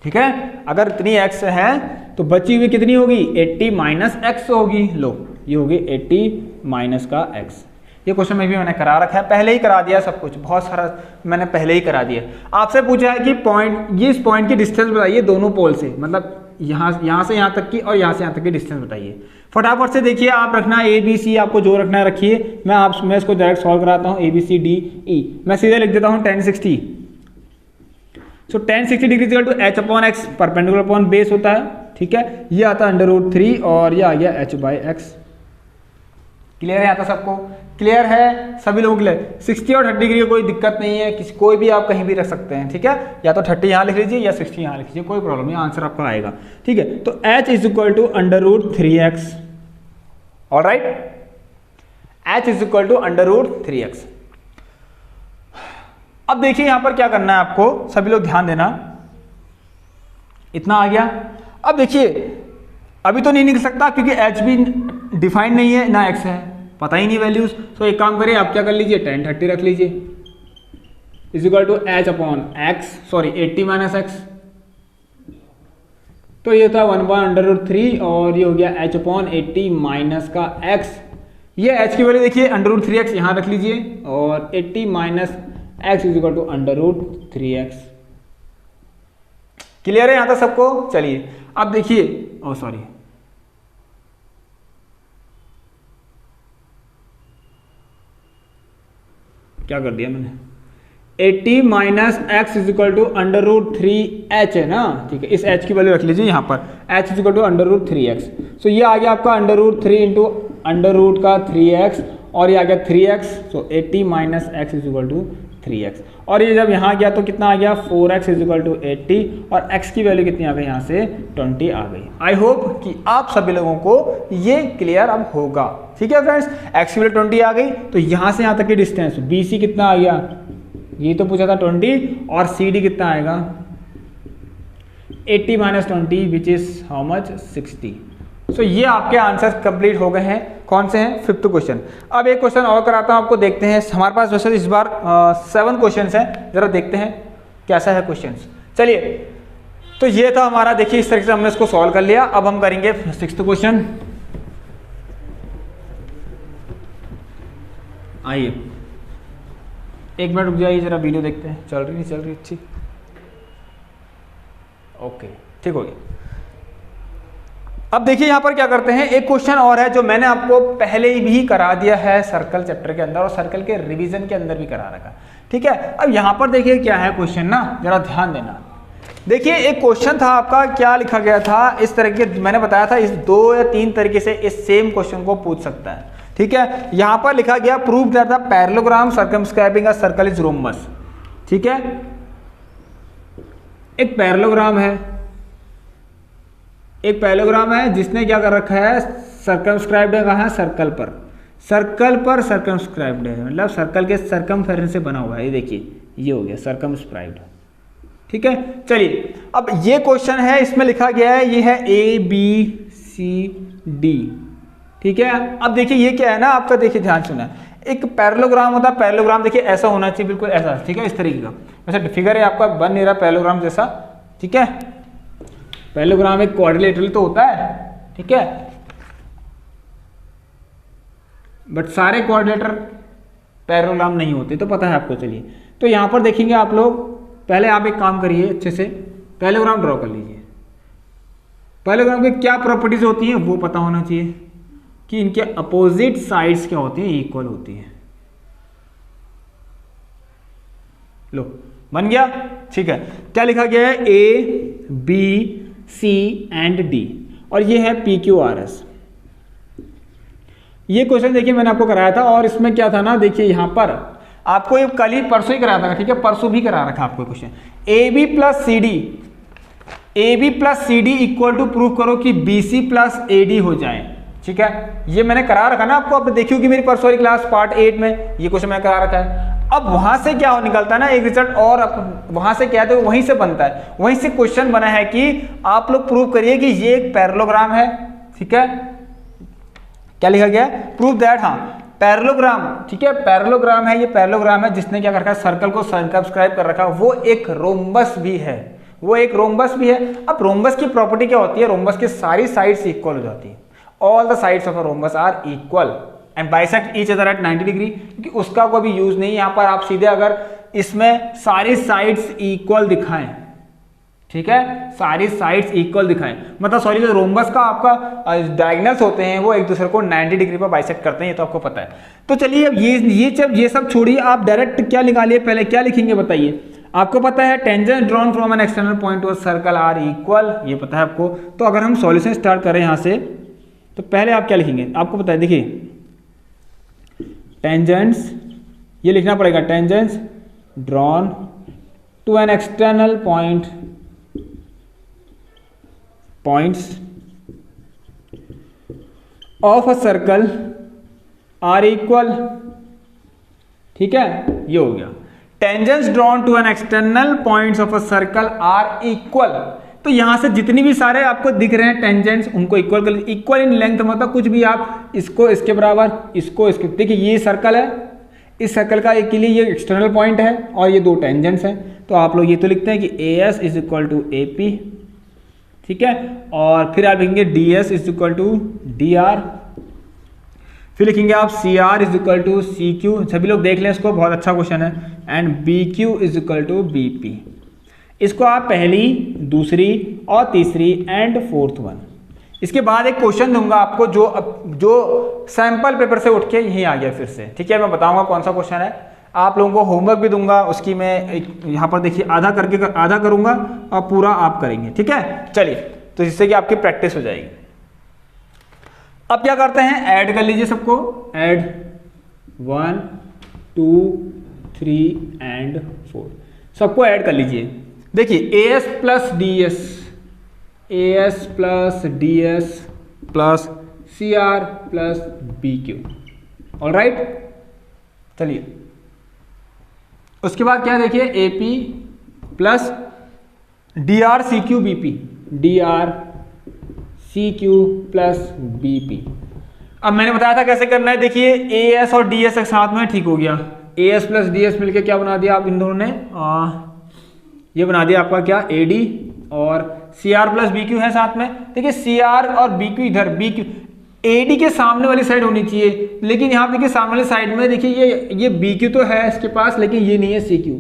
ठीक है। अगर इतनी एक्स है तो बची हुई कितनी होगी, 80 माइनस एक्स होगी, लो ये होगी 80 माइनस का एक्स। ये क्वेश्चन में भी मैंने करा रखा है, पहले ही करा दिया सब कुछ, बहुत सारा मैंने पहले ही करा दिया। आपसे पूछा है कि पॉइंट, ये इस पॉइंट की डिस्टेंस बताइए दोनों पोल से, मतलब यहाँ से यहाँ तक की और यहाँ से यहाँ तक की डिस्टेंस बताइए। फटाफट से देखिए, आप रखना ए बी सी, आपको जो रखना है रखिए, मैं इसको डायरेक्ट सॉल्व कराता हूँ। A B C D E, मैं सीधे लिख देता हूँ 1060। So 1060 degree equal to h upon x, perpendicular upon base होता है, ठीक है। ये आता है √3 और ये आ गया h बाई एक्स। क्लियर है यहाँ तक सबको, क्लियर है सभी लोगों के लिए। 60 और 30 डिग्री की कोई दिक्कत नहीं है, कोई भी आप कहीं भी रख सकते हैं, ठीक है। या तो 30 यहाँ लिख लीजिए या 60 यहाँ लिख लीजिए, कोई प्रॉब्लम नहीं, आंसर आपका आएगा, ठीक है। तो h is equal to √3x, all right, h is equal to √3x। अब देखिए यहाँ पर क्या करना है आपको, सभी लोग ध्यान देना, इतना आ गया। अब देखिए, अभी तो नहीं निकल सकता क्योंकि h भी डिफाइंड नहीं है ना x है, पता ही नहीं वैल्यूज। तो एक काम करिए, आप क्या कर लीजिए, 1030 रख लीजिए, is equal to h upon x, sorry 80 minus x, तो ये था 1/√3 और ये हो गया h अपॉन 80 माइनस का x। ये h की वैल्यू देखिए √3x यहाँ रख लीजिए और 80 minus x is equal to √3x। Clear है यहाँ तक सबको। चलिए अब देखिए, ओ सॉरी, क्या कर दिया मैंने, 80 minus x is equal to under root 3h है ना, ठीक है, इस h की वैल्यू रख लीजिए यहाँ पर, h is equal to under root 3x। So ये आ गया आपका under root 3 into under root का 3x, और ये आ गया 3x, so 80 minus x is equal to 3x। और ये जब यहाँ गया तो कितना आ गया, 4x इज इक्वल टू 80, और x की वैल्यू कितनी आ गई यहाँ से, 20 आ गई। आई होप कि आप सभी लोगों को ये क्लियर अब होगा। ठीक है फ्रेंड्स, x की वैल्यू 20 आ गई, तो यहाँ से यहाँ तक की डिस्टेंस BC कितना आ गया, ये तो पूछा था 20, और CD कितना आएगा 80 minus 20 which is how much, 60। सो ये आपके आंसर कंप्लीट हो गए हैं। कौन से हैं, 5th क्वेश्चन। अब एक क्वेश्चन और कराता हूं आपको, देखते हैं। हमारे पास वैसे इस बार 7 क्वेश्चन हैं, जरा देखते हैं कैसा है क्वेश्चन। चलिए, तो ये था हमारा, देखिए इस तरीके से हमने इसको सॉल्व कर लिया। अब हम करेंगे 6th क्वेश्चन। आइए, एक मिनट रुक जाइए, जरा वीडियो देखते हैं, चल रही नहीं चल रही, अच्छी, ओके ठीक हो गया। अब देखिए यहाँ पर क्या करते हैं, एक क्वेश्चन और है जो मैंने आपको पहले ही भी करा दिया है सर्कल चैप्टर के अंदर, और सर्कल के रिवीजन के अंदर भी करा रखा। ठीक है, अब यहाँ पर देखिए क्या है क्वेश्चन ना, जरा ध्यान देना। देखिए एक क्वेश्चन था आपका, क्या लिखा गया था, इस तरह के मैंने बताया था, इस 2 या 3 तरीके से इस सेम क्वेश्चन को पूछ सकता है। ठीक है, यहाँ पर लिखा गया prove that the parallelogram circumscribing a circle is rhombus. ठीक है, एक पैरेललोग्राम है, एक पैरेललोग्राम है जिसने क्या कर रखा है, सर्कमस्क्राइब्ड है कहाँ, सर्कल पर, सर्कल पर सर्कमस्क्राइब्ड है, मतलब सर्कल के सर्कमफेरेंस से बना हुआ है। ये देखिए, ये हो गया सर्कमस्क्राइब्ड। ठीक है, चलिए अब ये क्वेश्चन है, इसमें लिखा गया है, ये है ABCD। ठीक है, अब देखिए ये क्या है ना आपका, देखिए ध्यान सुना, एक पैरेललोग्राम होता है, पैरेललोग्राम देखिए ऐसा होना चाहिए, बिल्कुल ऐसा। ठीक है, इस तरीके का, वैसे फिगर है आपका, बन नहीं रहा पैरेललोग्राम जैसा। ठीक है, पैरेललोग्राम एक क्वाड्रिलेटरल तो होता है, ठीक है, बट सारे क्वाड्रिलेटर पैरेललोग्राम नहीं होते, तो पता है आपको। चलिए, तो यहां पर देखेंगे आप लोग, पहले आप एक काम करिए, अच्छे से पैरेललोग्राम ड्रॉ कर लीजिए। पैरेललोग्राम की क्या प्रॉपर्टीज होती हैं वो पता होना चाहिए, कि इनके अपोजिट साइड्स क्या होती हैं, इक्वल होती हैं। लो, बन गया। ठीक है, क्या लिखा गया है, ABC एंड D, और ये है PQRS। ये क्वेश्चन देखिए मैंने आपको कराया था, और इसमें क्या था ना, देखिए यहां पर आपको ये कल ही परसों ही कराया था। ठीक है, परसों भी करा रखा आपको question, AB plus CD equal to prove करो कि BC प्लस AD हो जाए। ठीक है, ये मैंने करा रखा ना आपको, अब देखियो कि मेरी परसों वाली क्लास पार्ट 8 में ये क्वेश्चन मैंने करा रखा है। अब वहां से क्या निकलता है ना एक रिजल्ट, और वहां से क्या है तो वहीं से बनता है, वहीं से क्वेश्चन बना है कि आप लोग प्रूव करिए कि ये एक पैरेललोग्राम है। ठीक है, क्या लिखा गया, प्रूव दैट, हाँ पैरेललोग्राम। ठीक है, पैरेललोग्राम है, ये पैरेललोग्राम है जिसने क्या कर रखा है, सर्कल को सर्कमस्क्राइब कर रखा है, वो एक रोम्बस भी है, वो एक रोम्बस भी है। अब रोम्बस की प्रॉपर्टी क्या होती है, रोम्बस की सारी साइड्स इक्वल हो जाती है, all the sides of a rhombus are equal and bisect each other at 90 degree, क्योंकि उसका कोई भी यूज नहीं है यहाँ पर। आप सीधे अगर इसमें सारी साइड्स इक्वल दिखाएं, ठीक है, सारी साइड्स इक्वल दिखाएं, मतलब सॉरी, जो रोम्बस का आपका डायगोनल्स होते हैं वो एक दूसरे को 90 डिग्री पर बाइसेक्ट करते हैं, ये तो आपको पता है। तो चलिए अब ये सब छोड़िए, आप डायरेक्ट क्या निकालिए, पहले क्या लिखेंगे बताइए। आपको पता है tangent drawn from an external point to a circle are equal, ये पता है आपको। तो अगर हम सॉल्यूशन स्टार्ट करें यहाँ से, तो पहले आप क्या लिखेंगे, आपको पता है, देखिए टेंजेंट्स, ये लिखना पड़ेगा, tangents drawn to an external points of a circle are equal. ठीक है, ये हो गया, tangents drawn to an external points of a circle are equal. तो यहां से जितनी भी सारे आपको दिख रहे हैं टेंजेंट्स, उनको इक्वल कर लीजिए। इक्वल इन लेंथ मतलब कुछ भी आप इसको इसके बराबर, इसको इसके, देखिए ये सर्कल है, इस सर्कल का एक के लिए ये एक्सटर्नल पॉइंट है और ये दो टेंजेंट्स हैं, तो आप लोग ये तो लिखते हैं कि AS is equal to AP। ठीक है, और फिर आप लिखेंगे DS is equal to DR, फिर लिखेंगे आप CR is equal to CQ, सभी लोग देख लें इसको, बहुत अच्छा क्वेश्चन है, and BQ is equal to BP। इसको आप पहली, दूसरी और तीसरी एंड फोर्थ वन। इसके बाद एक क्वेश्चन दूंगा आपको जो सैंपल पेपर से उठ के यहीं आ गया फिर से। ठीक है, मैं बताऊंगा कौन सा क्वेश्चन है। आप लोगों को होमवर्क भी दूंगा, उसकी मैं यहाँ पर देखिए आधा करके आधा करूंगा और पूरा आप करेंगे, ठीक है। चलिए, तो जिससे कि आपकी प्रैक्टिस हो जाएगी। अब क्या करते हैं, ऐड कर लीजिए सबको, ऐड 1 2 3 एंड 4, सबको ऐड कर लीजिए। देखिए AS plus DS, AS plus DS plus CR plus BQ, alright. चलिए, उसके बाद क्या देखिए, AP plus DR CQ BP, DR CQ plus BP। अब मैंने बताया था कैसे करना है, देखिए AS और DS एक साथ में ठीक हो गया, AS प्लस DS मिलके क्या बना दिया आप इन दोनों ने, ये बना दिया आपका क्या, AD, और CR प्लस BQ है साथ में। देखिए CR और BQ इधर, BQ AD के सामने वाली साइड होनी चाहिए, लेकिन यहाँ देखिए सामने वाली साइड में देखिए ये BQ तो है इसके पास, लेकिन ये नहीं है CQ,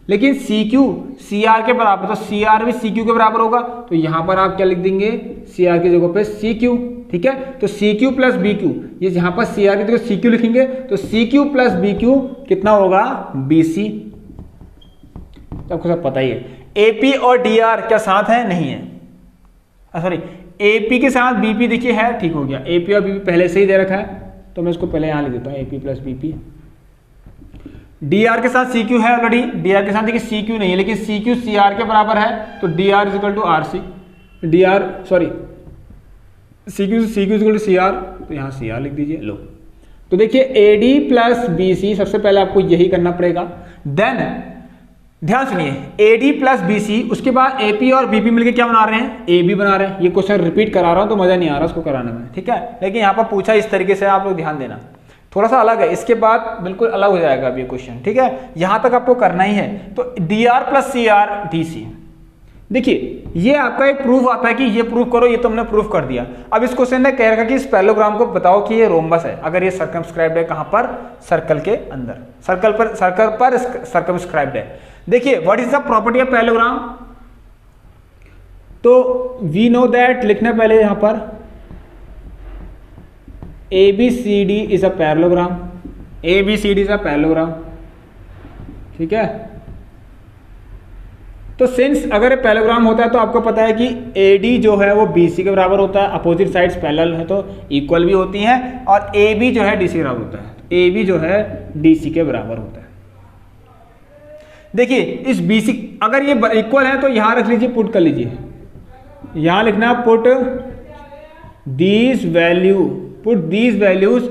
लेकिन CQ CR के बराबर, तो CR भी CQ के बराबर होगा, तो यहाँ पर आप क्या लिख देंगे, CR की जगह पे CQ, ठीक है। तो CQ प्लस BQ, ये यहाँ पर CR की जगह CQ लिखेंगे, तो CQ प्लस BQ कितना होगा, BC। आपको सब पता ही है। AP और DR क्या साथ है, नहीं है, सॉरी AP के साथ BP देखिए है, ठीक हो गया। AP और BP पहले से ही दे रखा है, तो मैं इसको पहले यहाँ लिख देता हूँ, AP प्लस BP। DR के साथ CQ है ऑलरेडी, DR के साथ देखिए CQ नहीं है, लेकिन CQ CR के बराबर है, तो DR is equal to RC, DR sorry CQ is equal to CR, तो यहाँ CR लिख दीजिए। लो, तो देखिए AD प्लस BC, सबसे पहले आपको यही करना पड़ेगा। देन ध्यान सुनिए, AD प्लस BC, उसके बाद AP और BP मिलकर क्या बना रहे हैं, AB बना रहे हैं। ये क्वेश्चन रिपीट करा रहा हूं तो मजा नहीं आ रहा उसको कराने में, ठीक है, लेकिन यहाँ पर पूछा इस तरीके से, आप लोग ध्यान देना, थोड़ा सा अलग है, इसके बाद बिल्कुल अलग हो जाएगा अब ये क्वेश्चन, ठीक है। यहां तक आपको करना ही है। तो DR प्लस CR DC, देखिए ये आपका एक प्रूफ आता है कि ये प्रूफ करो, ये तो हमने प्रूफ कर दिया। अब इस क्वेश्चन ने कह रखा कि इस पैरेललोग्राम को बताओ कि ये रोम्बस है, अगर ये सर्कमस्क्राइब्ड है कहां पर, सर्कल के अंदर, सर्कल पर सर्कमस्क्राइब्ड है। देखिए what is the property of parallelogram, तो वी नो दैट, लिखने पहले यहां पर ABCD is a parallelogram, ABCD is a parallelogram, ठीक है। तो सिंस अगर पैरेललोग्राम होता है तो आपको पता है कि AD जो है वो BC के बराबर होता है, अपोजिट साइड्स पैरेलल है तो इक्वल भी होती हैं, और AB जो है DC के बराबर होता है, AB जो है DC के बराबर होता है। देखिए इस BC अगर ये इक्वल है तो यहां रख लीजिए, पुट कर लीजिए, यहां लिखना put these values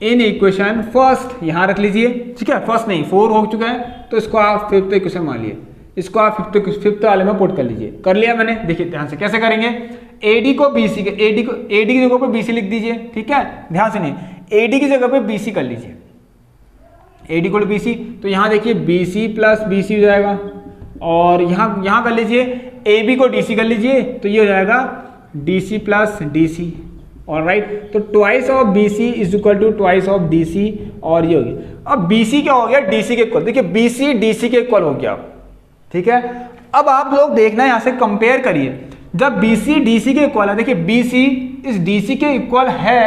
in equation first, यहां रख लीजिए, ठीक है। फर्स्ट नहीं, 4 हो चुका है, तो इसको आप फिफ्थ इक्वेशन मान लिए, इसको आप फिफ्थ वाले में पुट कर लीजिए। कर लिया मैंने, देखिए ध्यान से कैसे करेंगे, AD को BC के, AD की जगह पर BC लिख दीजिए, ठीक है। ध्यान सुनिए, AD की जगह पे BC कर लीजिए, AD को BC, तो यहाँ देखिए BC प्लस BC हो जाएगा, और यहाँ कर लीजिए AB को DC कर लीजिए, तो ये हो जाएगा DC प्लस DC, ऑलराइट। तो twice of BC is equal to twice of DC, और ये हो गया। अब BC क्या हो गया, DC के इक्वल, देखिए BC DC के इक्वल हो गया, ठीक है। अब आप लोग देखना यहाँ से कंपेयर करिए, जब BC DC के इक्वल है, देखिए BC इस DC के इक्वल है,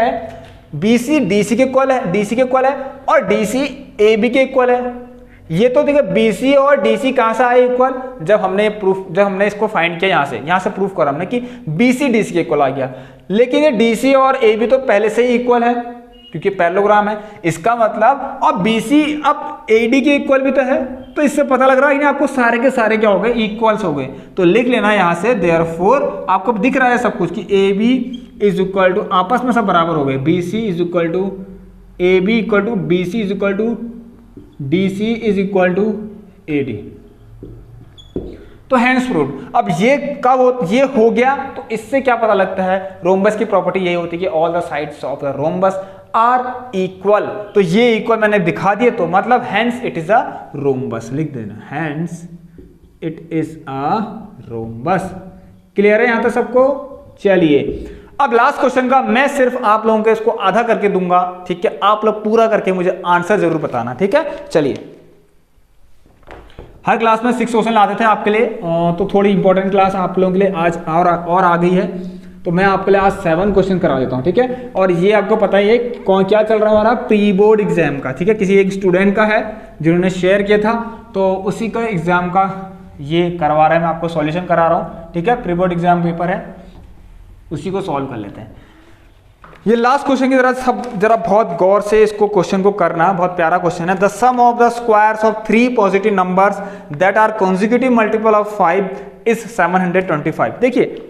BC DC के इक्वल है, DC के इक्वल है, और DC AB के इक्वल है। ये तो देखिए BC और DC कहां से आए इक्वल, जब हमने इसको फाइंड किया, यहां से प्रूफ करा हमने कि BC DC के इक्वल आ गया। लेकिन ये DC और AB तो पहले से ही इक्वल है क्योंकि पैरेललोग्राम है, इसका मतलब अब BC अब AD के इक्वल भी तो है, तो इससे पता लग रहा है कि आपको सारे के सारे क्या हो गए, इक्वल्स हो गए। तो लिख लेना यहां से, देयरफॉर आपको दिख रहा है सब कुछ कि AB इज इक्वल टू, आपस में सब बराबर हो गए, BC is equal to AB equal to BC is equal to DC is equal to AD। तो हैंस प्रूव्ड। अब ये कब ये हो गया, तो इससे क्या पता लगता है, रोम्बस की प्रॉपर्टी यही होती है कि all the sides of the rhombus are equal. तो ये इक्वल मैंने दिखा दिए, तो मतलब hence it is a rhombus, लिख देना hence it is a rhombus. Clear है यहां तक सबको। चलिए अब लास्ट क्वेश्चन का मैं सिर्फ आप लोगों को इसको आधा करके दूंगा, ठीक है। आप लोग पूरा करके मुझे आंसर जरूर बताना, ठीक है। चलिए, हर क्लास में 6 क्वेश्चन लाते थे आपके लिए, तो थोड़ी इंपॉर्टेंट क्लास आप लोगों के लिए आज और आ गई है। तो मैं आपके लिए आज 7 क्वेश्चन करा देता हूँ, ठीक है। और ये आपको पता ही है कौन क्या चल रहा है हमारा प्री बोर्ड एग्जाम का, ठीक है। किसी एक स्टूडेंट का है जिन्होंने शेयर किया था, तो उसी का एग्जाम का ये करवा रहा है, मैं आपको सॉल्यूशन करा रहा हूँ, ठीक है। प्री बोर्ड एग्जाम पेपर है, उसी को सॉल्व कर लेते हैं। ये लास्ट क्वेश्चन की तरह सब जरा बहुत गौर से इसको क्वेश्चन को करना, बहुत प्यारा क्वेश्चन है। The sum of the squares of 3 positive numbers that are consecutive multiple of 5 is 725। देखिए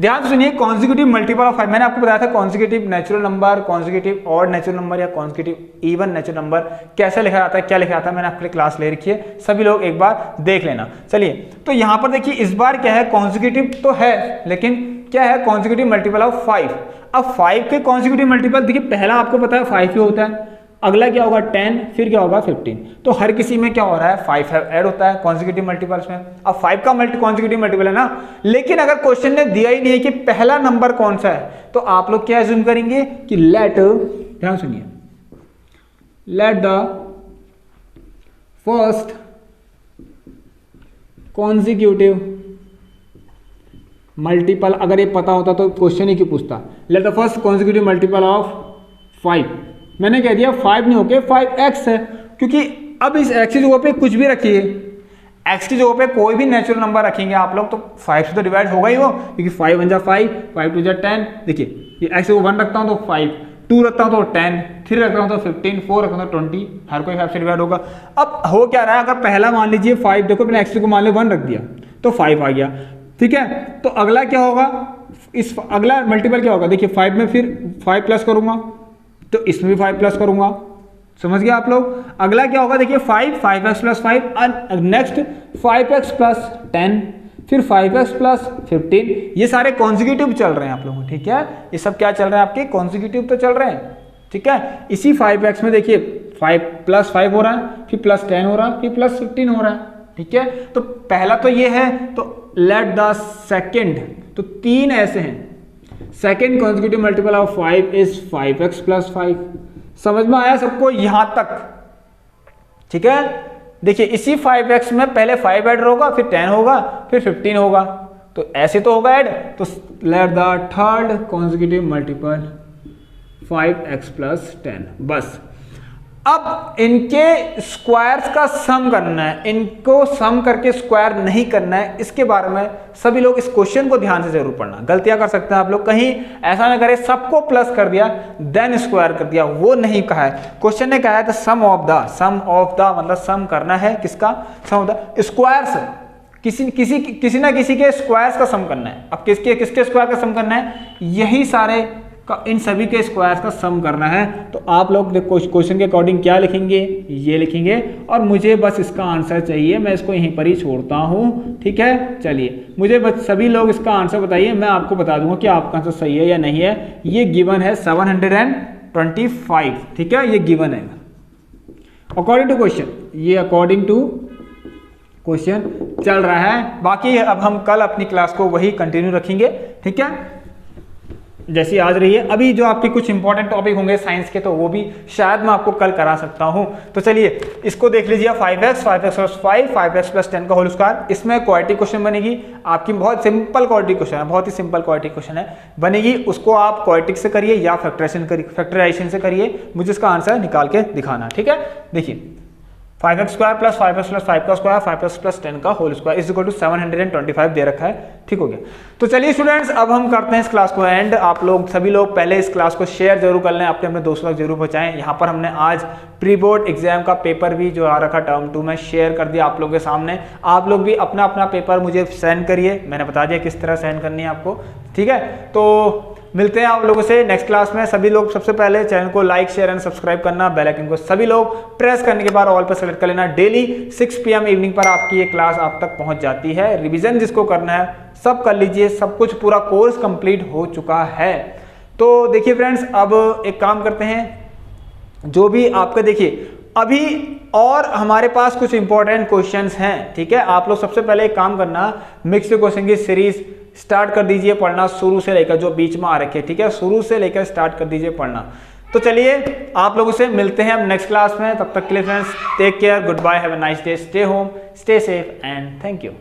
ध्यान से सुनिए, कॉन्जिक्यूटिव मल्टीपल ऑफ 5 मैंने आपको बताया था consecutive natural number, consecutive odd natural number या कॉन्जिक्यूटिव इवन नेचुरल नंबर कैसे लिखा जाता है, क्या लिखा जाता है, मैंने आपके लिए क्लास ले रखी है, सभी लोग एक बार देख लेना। चलिए तो यहाँ पर देखिए इस बार क्या है, कॉन्जिक्यूटिव तो है लेकिन क्या है, कॉन्जिक्यूटिव मल्टीपल ऑफ 5। अब 5 के कॉन्जिक्यूटिव मल्टीपल देखिए पहला आपको पता है 5 ही होता है, अगला क्या होगा 10, फिर क्या होगा 15। तो हर किसी में क्या हो रहा है 5 ऐड होता है कॉन्जिक्यूटिव मल्टीपल्स में। अब 5 का कॉन्जिक्यूटिव मल्टीपल है ना, लेकिन अगर क्वेश्चन ने दिया ही नहीं है कि पहला नंबर कौन सा है, तो आप लोग क्या अज्यूम करेंगे कि लेट, ध्यान सुनिए, let the first consecutive multiple, अगर ये पता होता तो क्वेश्चन ही क्यों पूछता, let the first consecutive multiple of 5। मैंने कह दिया 5 नहीं होके 5x है, क्योंकि अब इस x की जगह पे कुछ भी रखिए, x की जगह पे कोई भी नेचुरल नंबर रखेंगे आप लोग तो 5 से तो डिवाइड होगा ही वो, क्योंकि 5 1 जा 5, 5 2 जा 10। देखिए ये x को 1 रखता हूँ तो 5, 2 रखता हूँ तो 10, 3 रखता हूँ तो 15, 4 रखता हूँ तो 20, हर कोई 5 से डिवाइड होगा। अब हो क्या रहा है, अगर पहला मान लीजिए 5, देखो मैंने x को मान लिया 1 रख दिया तो 5 आ गया, ठीक है। तो अगला क्या होगा, इस अगला मल्टीपल क्या होगा, देखिए 5 में फिर 5 प्लस करूंगा तो इसमें भी 5 प्लस करूंगा, समझ गए आप लोग। अगला क्या होगा, देखिए 5x plus 5, next 5x plus 10, फिर 5x प्लस 15। ये सारे कॉन्जिक्यूटिव चल रहे हैं आप लोगों को, ठीक है। ये सब क्या चल रहे हैं आपके कॉन्जिक्यूटिव तो चल रहे हैं, ठीक है। इसी 5x में देखिए 5 प्लस 5 हो रहा है, फिर प्लस 10 हो रहा है, फिर प्लस 15 हो रहा है, ठीक है। तो पहला तो ये है, तो लेट द सेकेंड, तो 3 ऐसे हैं, second consecutive multiple of 5 is 5x plus 5। समझ में आया सबको यहां तक, ठीक है। देखिए इसी 5x में पहले 5 ऐड होगा, फिर 10 होगा, फिर 15 होगा, तो ऐसे तो होगा ऐड। तो let the third consecutive multiple 5x plus 10, बस। अब इनके स्क्वायर्स का सम करना है, इनको सम करके स्क्वायर नहीं करना है, इसके बारे में सभी लोग इस क्वेश्चन को ध्यान से जरूर पढ़ना। गलतियां कर सकते हैं आप लोग, कहीं ऐसा ना करें सबको प्लस कर दिया देन स्क्वायर कर दिया, वो नहीं कहा है। क्वेश्चन ने कहा है सम ऑफ द मतलब सम करना है किसका, सम ऑफ द स्क्वायर्स, किसी ना किसी के स्क्वायर्स का सम करना है। अब किसके स्क्वायर का सम करना है, यही सारे इन सभी के स्क्वायर्स का सम करना है। तो आप लोग क्वेश्चन के अकॉर्डिंग क्या लिखेंगे, ये लिखेंगे, और मुझे बस इसका आंसर चाहिए, मैं इसको यहीं पर ही छोड़ता हूँ, ठीक है। चलिए मुझे बस सभी लोग इसका आंसर बताइए, मैं आपको बता दूंगा कि आपका आंसर सही है या नहीं है। ये गिवन है 725, ठीक है, ये गिवन है अकॉर्डिंग टू क्वेश्चन, ये अकॉर्डिंग टू क्वेश्चन चल रहा है। बाकी अब हम कल अपनी क्लास को वही कंटिन्यू रखेंगे, ठीक है, जैसी आज रही है। अभी जो आपके कुछ इंपॉर्टेंट टॉपिक होंगे साइंस के, तो वो भी शायद मैं आपको कल करा सकता हूं। तो चलिए इसको देख लीजिए, 5x प्लस 5, 5x प्लस 10 का होल स्क्वायर। इसमें क्वाड्रेटिक क्वेश्चन बनेगी आपकी, बहुत सिंपल क्वाड्रेटिक क्वेश्चन है, बहुत ही सिंपल क्वाड्रेटिक क्वेश्चन है बनेगी। उसको आप क्वाड्रेटिक से करिए या फैक्टराइजेशन से करिए, मुझे इसका आंसर निकाल के दिखाना, ठीक है। देखिए 5x square plus 5x plus 5 का स्क्वायर 5x प्लस 10 का whole square is equal to 725 दे रखा है, ठीक हो गया। तो चलिए स्टूडेंट्स अब हम करते हैं इस क्लास को एंड। आप लोग सभी लोग पहले इस क्लास को शेयर जरूर कर लें, अपने दोस्तों तक जरूर पहुंचाएं। यहाँ पर हमने आज प्री बोर्ड एग्जाम का पेपर भी जो आ रखा टर्म 2 में शेयर कर दिया आप लोगों के सामने। आप लोग भी अपना अपना पेपर मुझे सेंड करिए, मैंने बता दिया किस तरह सेंड करनी है आपको, ठीक है। तो मिलते हैं आप लोगों से नेक्स्ट क्लास में। सभी लोग सबसे पहले चैनल को लाइक शेयर एंड सब्सक्राइब करना, बेल आइकन को सभी लोग प्रेस करने के बाद ऑल पर सेलेक्ट कर लेना। डेली 6 PM इवनिंग पर आपकी ये क्लास आप तक पहुंच जाती है। रिवीजन जिसको करना है सब कर लीजिए, सब कुछ पूरा कोर्स कंप्लीट हो चुका है। तो देखिए फ्रेंड्स अब एक काम करते हैं, जो भी आपका देखिए अभी और हमारे पास कुछ इंपॉर्टेंट क्वेश्चंस हैं, ठीक है। आप लोग सबसे पहले एक काम करना, मिक्स्ड क्वेश्चन की सीरीज स्टार्ट कर दीजिए पढ़ना, शुरू से लेकर जो बीच में आ रखे, ठीक है, शुरू से लेकर स्टार्ट कर दीजिए पढ़ना। तो चलिए आप लोगों से मिलते हैं अब नेक्स्ट क्लास में, तब तक के लिए friends take care, good bye, have a nice day, stay home, stay safe and thank you.